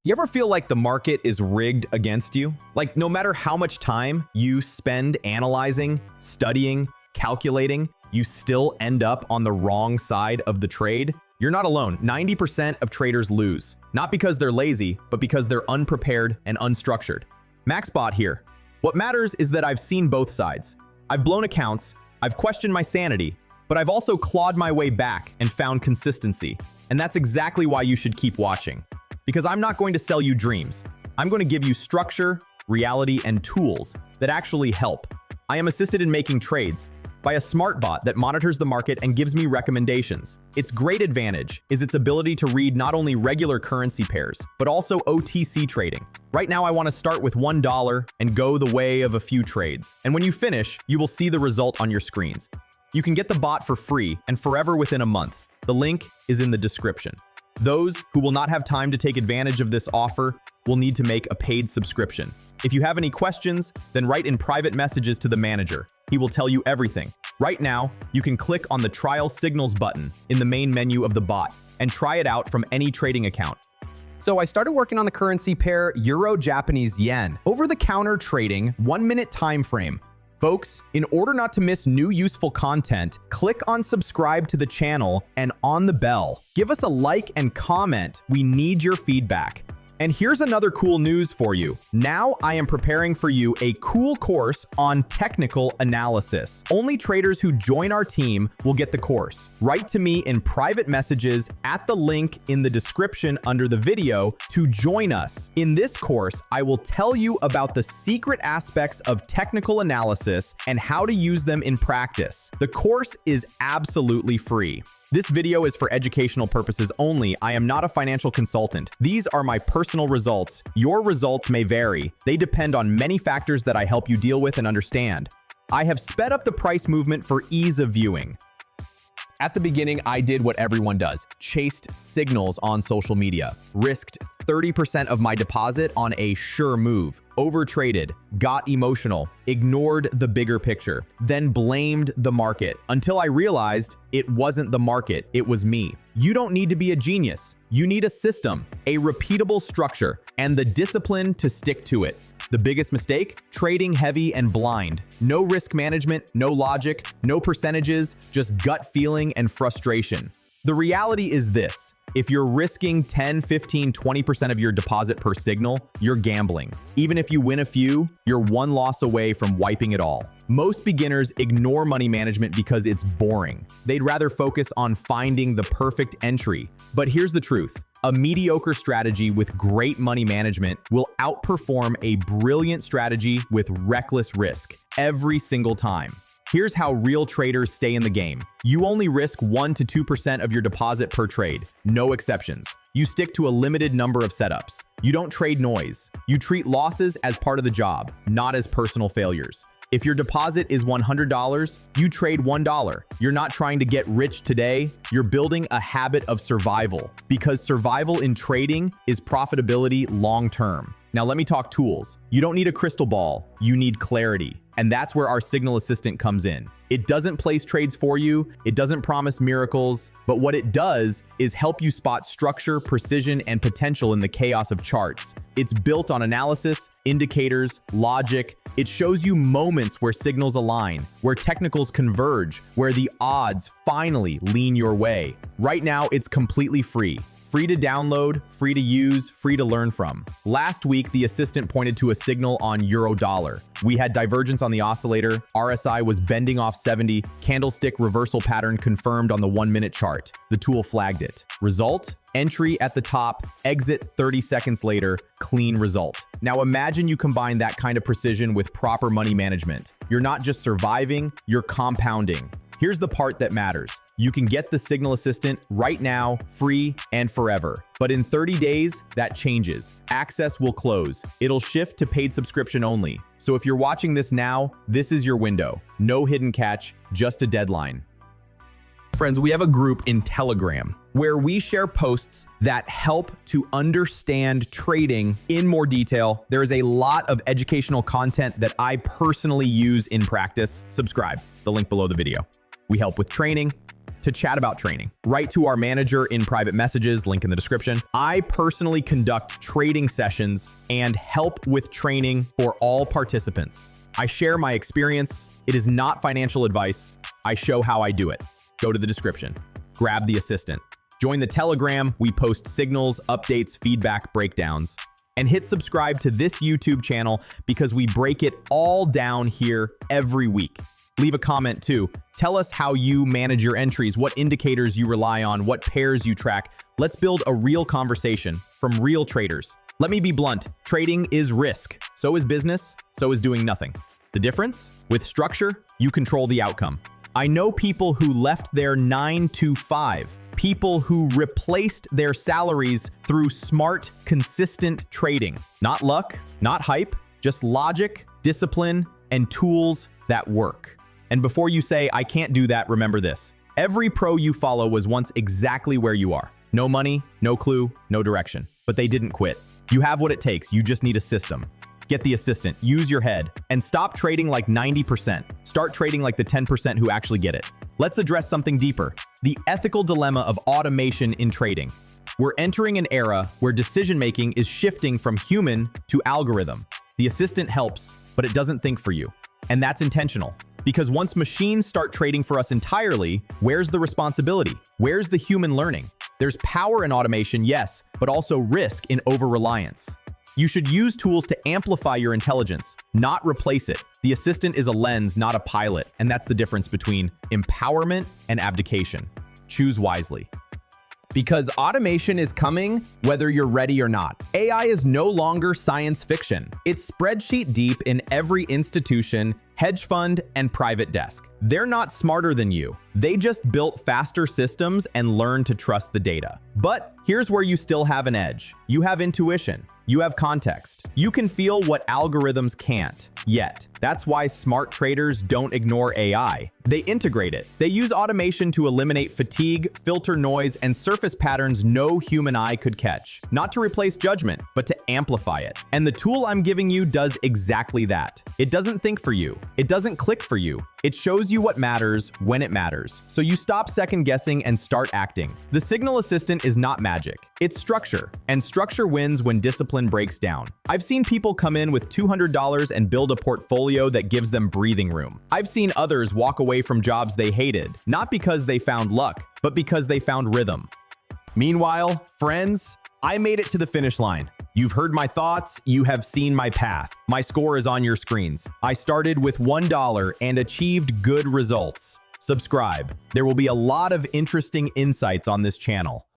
You ever feel like the market is rigged against you? Like no matter how much time you spend analyzing, studying, calculating, you still end up on the wrong side of the trade? You're not alone. 90% of traders lose, not because they're lazy, but because they're unprepared and unstructured. MaxBot here. What matters is that I've seen both sides. I've blown accounts, I've questioned my sanity, but I've also clawed my way back and found consistency. And that's exactly why you should keep watching. Because I'm not going to sell you dreams. I'm going to give you structure, reality, and tools that actually help. I am assisted in making trades by a smart bot that monitors the market and gives me recommendations. Its great advantage is its ability to read not only regular currency pairs, but also OTC trading. Right now, I want to start with $1 and go the way of a few trades. And when you finish, you will see the result on your screens. You can get the bot for free and forever within a month. The link is in the description. Those who will not have time to take advantage of this offer will need to make a paid subscription. If you have any questions, then write in private messages to the manager. He will tell you everything. Right now, you can click on the Trial Signals button in the main menu of the bot and try it out from any trading account. So I started working on the currency pair Euro-Japanese Yen. Over-the-counter trading, 1-minute time frame. Folks, in order not to miss new useful content, click on subscribe to the channel and on the bell. Give us a like and comment. We need your feedback. And here's another cool news for you. Now I am preparing for you a cool course on technical analysis. Only traders who join our team will get the course. Write to me in private messages at the link in the description under the video to join us. In this course, I will tell you about the secret aspects of technical analysis and how to use them in practice. The course is absolutely free. This video is for educational purposes only. I am not a financial consultant. These are my personal results. Your results may vary. They depend on many factors that I help you deal with and understand. I have sped up the price movement for ease of viewing. At the beginning, I did what everyone does, chased signals on social media, risked 30% of my deposit on a sure move, overtraded, got emotional, ignored the bigger picture, then blamed the market until I realized it wasn't the market, it was me. You don't need to be a genius. You need a system, a repeatable structure, and the discipline to stick to it. The biggest mistake? Trading heavy and blind. No risk management, no logic, no percentages, just gut feeling and frustration. The reality is this. If you're risking 10, 15, 20% of your deposit per signal, you're gambling. Even if you win a few, you're one loss away from wiping it all. Most beginners ignore money management because it's boring. They'd rather focus on finding the perfect entry. But here's the truth. A mediocre strategy with great money management will outperform a brilliant strategy with reckless risk every single time. Here's how real traders stay in the game. You only risk 1 to 2% of your deposit per trade, no exceptions. You stick to a limited number of setups. You don't trade noise. You treat losses as part of the job, not as personal failures. If your deposit is $100, you trade $1. You're not trying to get rich today, you're building a habit of survival, because survival in trading is profitability long-term. Now let me talk tools. You don't need a crystal ball, you need clarity. And that's where our Signal Assistant comes in. It doesn't place trades for you, it doesn't promise miracles, but what it does is help you spot structure, precision, and potential in the chaos of charts. It's built on analysis, indicators, logic. It shows you moments where signals align, where technicals converge, where the odds finally lean your way. Right now, it's completely free. Free to download, free to use, free to learn from. Last week, the assistant pointed to a signal on euro-dollar. We had divergence on the oscillator, RSI was bending off 70, candlestick reversal pattern confirmed on the 1-minute chart. The tool flagged it. Result? Entry at the top, exit 30 seconds later, clean result. Now imagine you combine that kind of precision with proper money management. You're not just surviving, you're compounding. Here's the part that matters. You can get the Signal Assistant right now, free and forever. But in 30 days, that changes. Access will close. It'll shift to paid subscription only. So if you're watching this now, this is your window. No hidden catch, just a deadline. Friends, we have a group in Telegram where we share posts that help to understand trading in more detail. There is a lot of educational content that I personally use in practice. Subscribe, the link below the video. We help with training, to chat about training. Write to our manager in private messages, link in the description. I personally conduct trading sessions and help with training for all participants. I share my experience. It is not financial advice. I show how I do it. Go to the description. Grab the assistant. Join the Telegram. We post signals, updates, feedback, breakdowns. And hit subscribe to this YouTube channel because we break it all down here every week. Leave a comment too. Tell us how you manage your entries, what indicators you rely on, what pairs you track. Let's build a real conversation from real traders. Let me be blunt. Trading is risk. So is business. So is doing nothing. The difference? With structure, you control the outcome. I know people who left their 9 to 5. People who replaced their salaries through smart, consistent trading. Not luck, not hype, just logic, discipline, and tools that work. And before you say, I can't do that, remember this. Every pro you follow was once exactly where you are. No money, no clue, no direction. But they didn't quit. You have what it takes. You just need a system. Get the assistant, use your head, and stop trading like 90%. Start trading like the 10% who actually get it. Let's address something deeper. The ethical dilemma of automation in trading. We're entering an era where decision-making is shifting from human to algorithm. The assistant helps, but it doesn't think for you. And that's intentional. Because once machines start trading for us entirely, where's the responsibility? Where's the human learning? There's power in automation, yes, but also risk in over-reliance. You should use tools to amplify your intelligence, not replace it. The assistant is a lens, not a pilot, and that's the difference between empowerment and abdication. Choose wisely. Because automation is coming whether you're ready or not. AI is no longer science fiction. It's spreadsheet deep in every institution, hedge fund, and private desk. They're not smarter than you. They just built faster systems and learned to trust the data. But here's where you still have an edge. You have intuition. You have context. You can feel what algorithms can't yet. That's why smart traders don't ignore AI. They integrate it. They use automation to eliminate fatigue, filter noise, and surface patterns no human eye could catch. Not to replace judgment, but to amplify it. And the tool I'm giving you does exactly that. It doesn't think for you. It doesn't click for you. It shows you what matters when it matters. So you stop second guessing and start acting. The Signal Assistant is not magic. It's structure. And structure wins when discipline breaks down. I've seen people come in with $200 and build a portfolio that gives them breathing room. I've seen others walk away from jobs they hated, not because they found luck, but because they found rhythm. Meanwhile, friends, I made it to the finish line. You've heard my thoughts, you have seen my path. My score is on your screens. I started with $1 and achieved good results. Subscribe. There will be a lot of interesting insights on this channel.